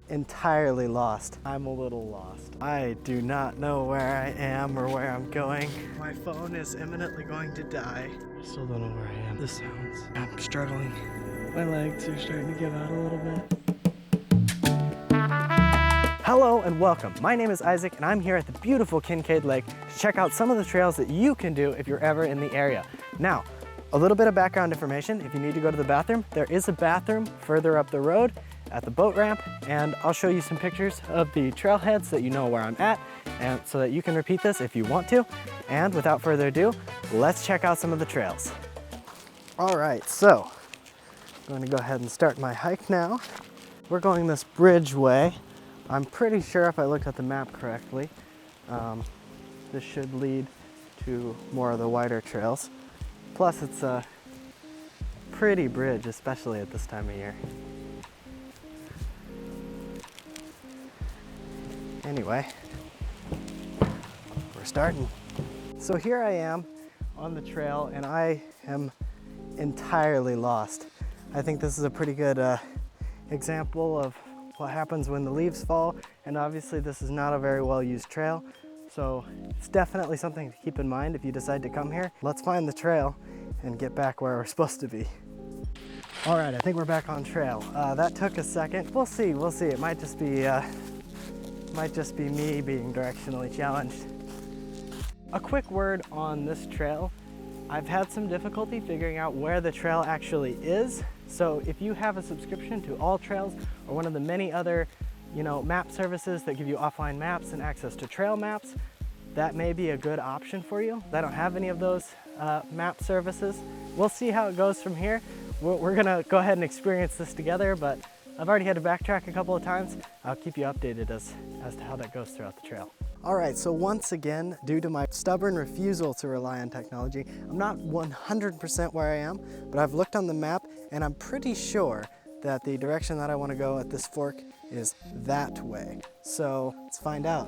entirely lost. I'm a little lost. I do not know where I am or where I'm going. My phone is imminently going to die. I still don't know where I am. The sounds. I'm struggling. My legs are starting to give out a little bit. Hello and welcome. My name is Isaac and I'm here at the beautiful Kinkaid Lake to check out some of the trails that you can do if you're ever in the area. Now, a little bit of background information. If you need to go to the bathroom, there is a bathroom further up the road at the boat ramp, and I'll show you some pictures of the trailheads so that you know where I'm at and so that you can repeat this if you want to. And without further ado, let's check out some of the trails. All right, so I'm going to go ahead and start my hike now. We're going this bridge way. I'm pretty sure if I looked at the map correctly, this should lead to more of the wider trails. Plus it's a pretty bridge, especially at this time of year. Anyway, we're starting. So here I am on the trail and I am entirely lost. I think this is a pretty good example of what happens when the leaves fall, and obviously this is not a very well used trail, so it's definitely something to keep in mind if you decide to come here. Let's find the trail and get back where we're supposed to be. All right, I think we're back on trail. That took a second. We'll see. It might just be me being directionally challenged. A quick word on this trail. I've had some difficulty figuring out where the trail actually is. So if you have a subscription to All Trails or one of the many other, map services that give you offline maps and access to trail maps, that may be a good option for you. I don't have any of those map services. We'll see how it goes from here. We're gonna go ahead and experience this together, but I've already had to backtrack a couple of times. I'll keep you updated as to how that goes throughout the trail. All right, so once again, due to my stubborn refusal to rely on technology, I'm not 100% where I am, but I've looked on the map and I'm pretty sure that the direction that I want to go at this fork is that way. So let's find out.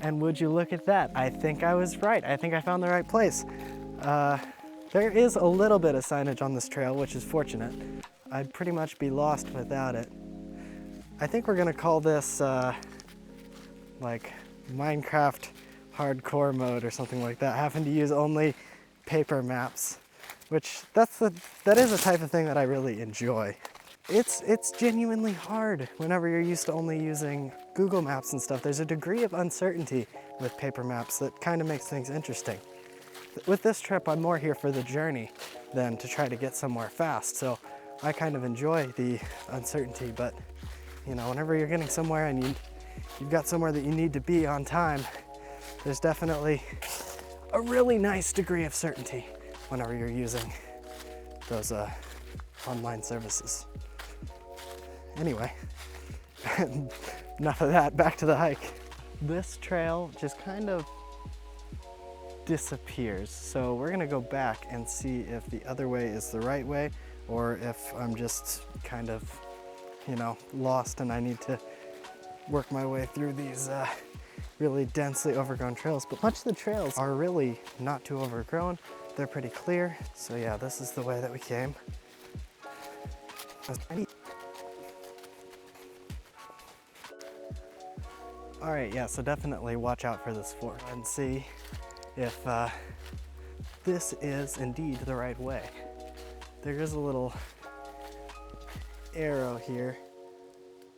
And would you look at that? I think I was right. I think I found the right place. There is a little bit of signage on this trail, which is fortunate. I'd pretty much be lost without it. I think we're gonna call this like Minecraft hardcore mode or something like that, having to use only paper maps, which that is a type of thing that I really enjoy. It's genuinely hard whenever you're used to only using Google Maps and stuff. There's a degree of uncertainty with paper maps that kind of makes things interesting. With this trip, I'm more here for the journey than to try to get somewhere fast, so I kind of enjoy the uncertainty, but whenever you're getting somewhere and you've got somewhere that you need to be on time, there's definitely a really nice degree of certainty whenever you're using those online services. Anyway, enough of that, back to the hike. This trail just kind of disappears, so we're gonna go back and see if the other way is the right way or if I'm just kind of lost and I need to work my way through these really densely overgrown trails. But much of the trails are really not too overgrown. They're pretty clear. So yeah, this is the way that we came. All right, yeah, so definitely watch out for this fork and see if this is indeed the right way. There is a little arrow here,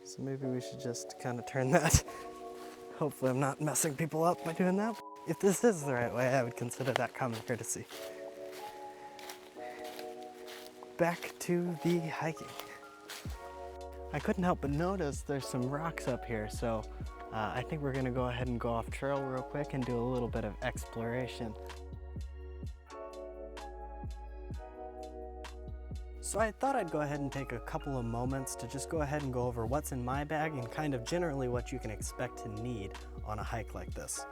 so maybe we should just kind of turn that. Hopefully I'm not messing people up by doing that. If this is the right way, I would consider that common courtesy. Back to the hiking. I couldn't help but notice there's some rocks up here, so I think we're gonna go ahead and go off trail real quick and do a little bit of exploration. So I thought I'd go ahead and take a couple of moments to just go ahead and go over what's in my bag and kind of generally what you can expect to need on a hike like this.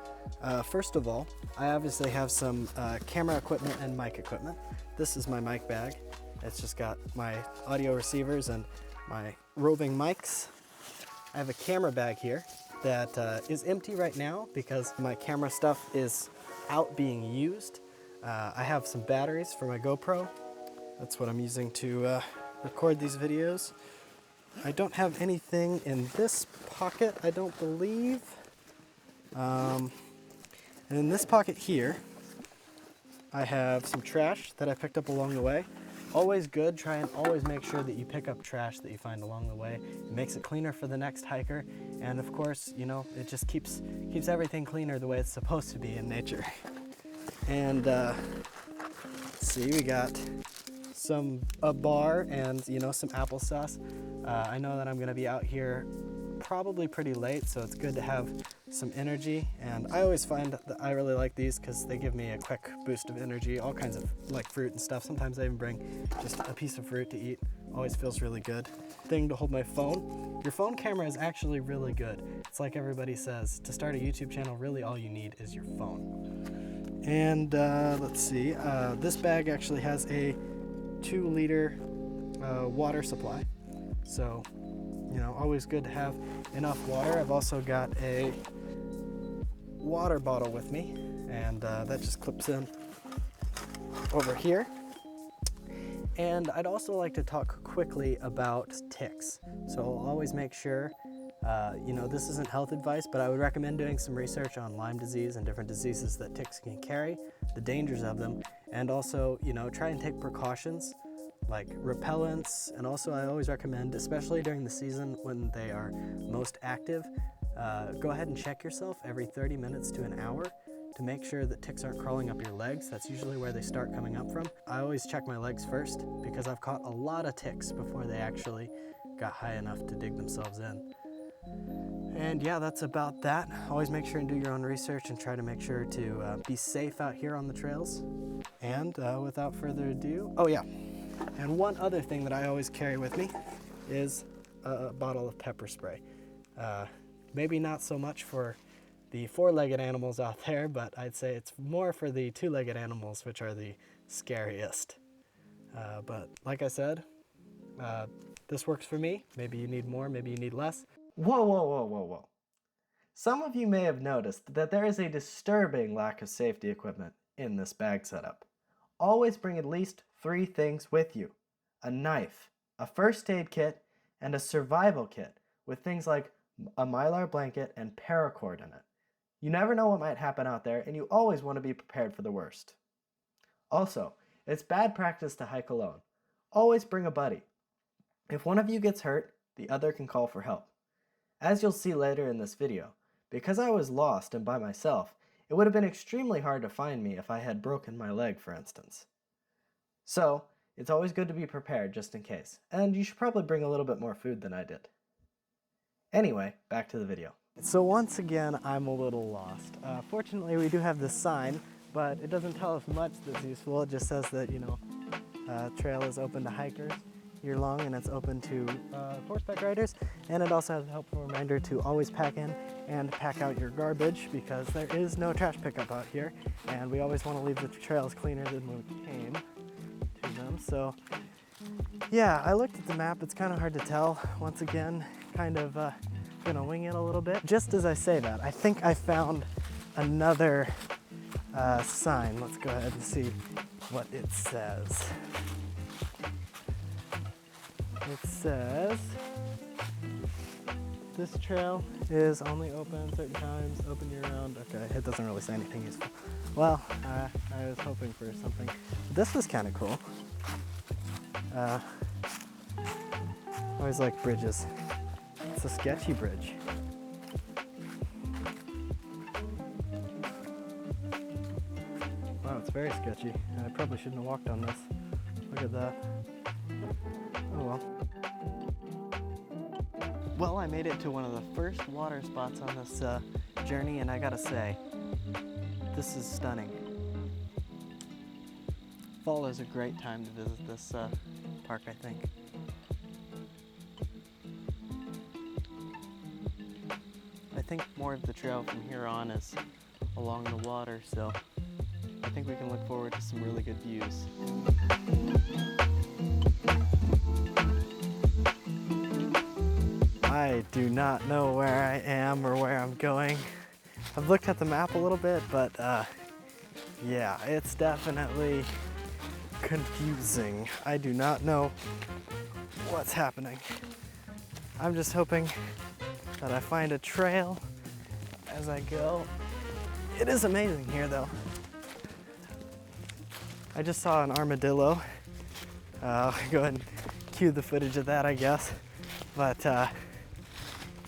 First of all, I obviously have some camera equipment and mic equipment. This is my mic bag. It's just got my audio receivers and my roving mics. I have a camera bag here that is empty right now because my camera stuff is out being used. I have some batteries for my GoPro. That's what I'm using to record these videos. I don't have anything in this pocket, I don't believe. And in this pocket here, I have some trash that I picked up along the way. Always good, try and always make sure that you pick up trash that you find along the way. It makes it cleaner for the next hiker. And of course, you know, it just keeps everything cleaner the way it's supposed to be in nature. And let's see, we got a bar and, you know, some applesauce. I know that I'm gonna be out here probably pretty late, so it's good to have some energy. And I always find that I really like these because they give me a quick boost of energy, all kinds of like fruit and stuff. Sometimes I even bring just a piece of fruit to eat. Always feels really good. Thing to hold my phone. Your phone camera is actually really good. It's like everybody says, to start a YouTube channel, really all you need is your phone. And let's see, this bag actually has a 2-liter water supply. So, you know, always good to have enough water. I've also got a water bottle with me, and that just clips in over here. And I'd also like to talk quickly about ticks. So I'll always make sure, you know, this isn't health advice, but I would recommend doing some research on Lyme disease and different diseases that ticks can carry, the dangers of them, and also, you know, try and take precautions like repellents. And also I always recommend, especially during the season when they are most active, go ahead and check yourself every 30 minutes to an hour to make sure that ticks aren't crawling up your legs. That's usually where they start coming up from. I always check my legs first because I've caught a lot of ticks before they actually got high enough to dig themselves in. And yeah, that's about that. Always make sure and do your own research and try to make sure to be safe out here on the trails. And without further ado, oh yeah, and one other thing that I always carry with me is a bottle of pepper spray. Maybe not so much for the 4-legged animals out there, but I'd say it's more for the 2-legged animals, which are the scariest. But like I said, this works for me. Maybe you need more, maybe you need less. Whoa, whoa, whoa, whoa, whoa. Some of you may have noticed that there is a disturbing lack of safety equipment in this bag setup. Always bring at least 3 things with you: a knife, a first aid kit, and a survival kit with things like a Mylar blanket and paracord in it. You never know what might happen out there, and you always want to be prepared for the worst. Also, it's bad practice to hike alone. Always bring a buddy. If one of you gets hurt, the other can call for help. As you'll see later in this video, because I was lost and by myself, it would have been extremely hard to find me if I had broken my leg, for instance. So, it's always good to be prepared just in case, and you should probably bring a little bit more food than I did. Anyway, back to the video. So once again, I'm a little lost. Fortunately, we do have this sign, but it doesn't tell us much that's useful. It just says that, you know, trail is open to hikers year long, and it's open to horseback riders. And it also has a helpful reminder to always pack in and pack out your garbage, because there is no trash pickup out here, and we always want to leave the trails cleaner than when we came to them. So yeah, I looked at the map. It's kind of hard to tell. Once again, kind of gonna wing it a little bit. Just as I say that, I think I found another sign. Let's go ahead and see what it says. It says, this trail is only open certain times, open year round. Okay, it doesn't really say anything useful. Well, I was hoping for something. This was kind of cool. I always like bridges. It's a sketchy bridge. Wow, it's very sketchy. I probably shouldn't have walked on this. Look at that. Oh well. Well, I made it to one of the first water spots on this journey, and I gotta say, this is stunning. Fall is a great time to visit this park, I think. I think more of the trail from here on is along the water, so I think we can look forward to some really good views. I do not know where I am or where I'm going. I've looked at the map a little bit, but yeah, it's definitely confusing. I do not know what's happening. I'm just hoping that I find a trail as I go. It is amazing here though. I just saw an armadillo. I'll go ahead and cue the footage of that, I guess. But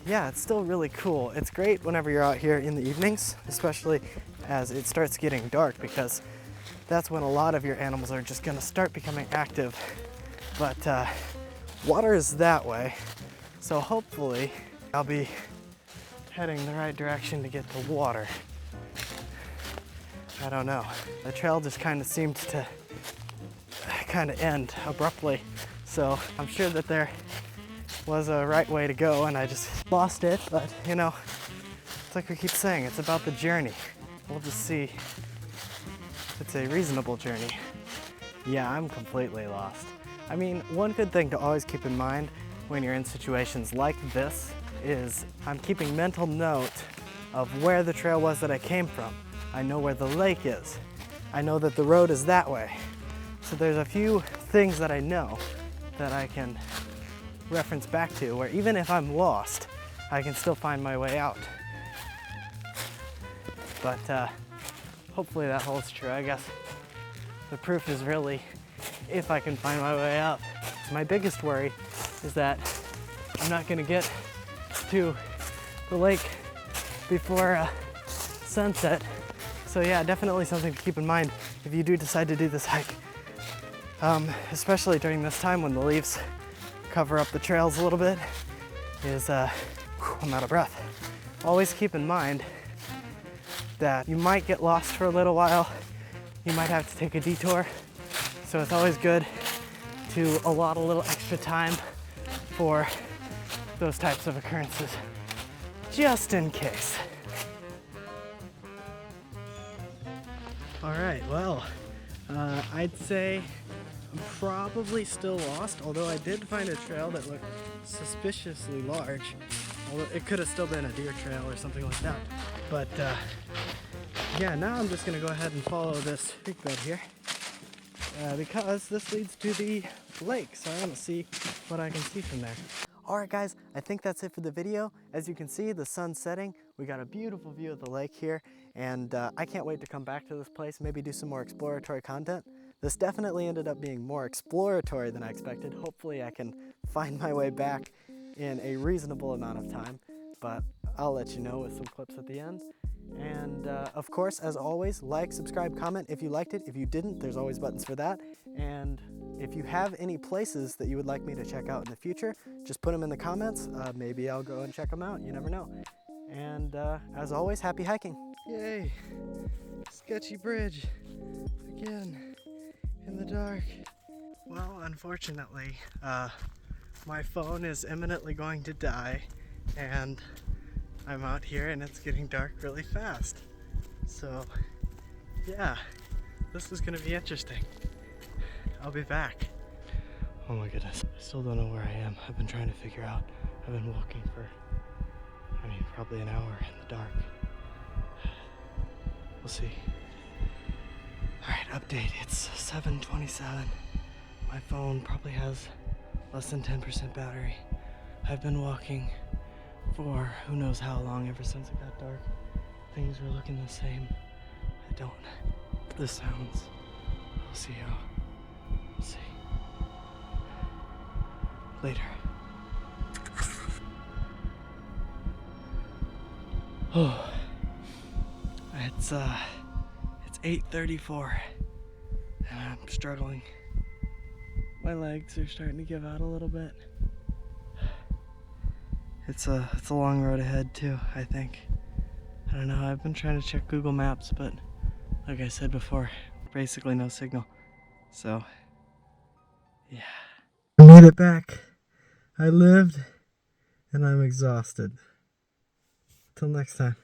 yeah, it's still really cool. It's great whenever you're out here in the evenings, especially as it starts getting dark, because that's when a lot of your animals are just gonna start becoming active. But water is that way, so hopefully I'll be heading the right direction to get to water. I don't know. The trail just kind of seemed to kind of end abruptly, so I'm sure that there was a right way to go and I just lost it. But you know, it's like we keep saying, it's about the journey. We'll just see if it's a reasonable journey. Yeah, I'm completely lost. I mean, one good thing to always keep in mind when you're in situations like this is I'm keeping mental note of where the trail was that I came from. I know where the lake is. I know that the road is that way. So there's a few things that I know that I can reference back to, where even if I'm lost, I can still find my way out. But hopefully that holds true. I guess the proof is really if I can find my way out. My biggest worry is that I'm not gonna get to the lake before sunset. So yeah, definitely something to keep in mind if you do decide to do this hike. Especially during this time when the leaves cover up the trails a little bit, is I'm out of breath. Always keep in mind that you might get lost for a little while. You might have to take a detour. So it's always good to allot a little extra time for those types of occurrences, just in case. All right, well, I'd say I'm probably still lost, although I did find a trail that looked suspiciously large. Although it could have still been a deer trail or something like that. But yeah, now I'm just gonna go ahead and follow this creek bed here because this leads to the lake, so I wanna see what I can see from there. All right guys, I think that's it for the video. As you can see, the sun's setting. We got a beautiful view of the lake here, and I can't wait to come back to this place, maybe do some more exploratory content. This definitely ended up being more exploratory than I expected. Hopefully I can find my way back in a reasonable amount of time, but I'll let you know with some clips at the end. And of course, as always, like, subscribe, comment if you liked it. If you didn't, there's always buttons for that. And if you have any places that you would like me to check out in the future, just put them in the comments. Maybe I'll go and check them out. You never know. And as always, happy hiking. Yay! Sketchy bridge. Again, in the dark. Well, unfortunately, my phone is imminently going to die, and I'm out here and it's getting dark really fast. So, yeah, this is gonna be interesting. I'll be back. Oh my goodness, I still don't know where I am. I've been trying to figure out. I've been walking for, probably an hour in the dark. We'll see. All right, update, it's 7:27. My phone probably has less than 10% battery. I've been walking for who knows how long, ever since it got dark. Things were looking the same. The sounds. We'll see how. We'll see. Later. Oh, it's 8:34, and I'm struggling. My legs are starting to give out a little bit. It's a long road ahead too, I think. I don't know, I've been trying to check Google Maps, but like I said before, basically no signal. So, yeah. I made it back. I lived, and I'm exhausted. Till next time.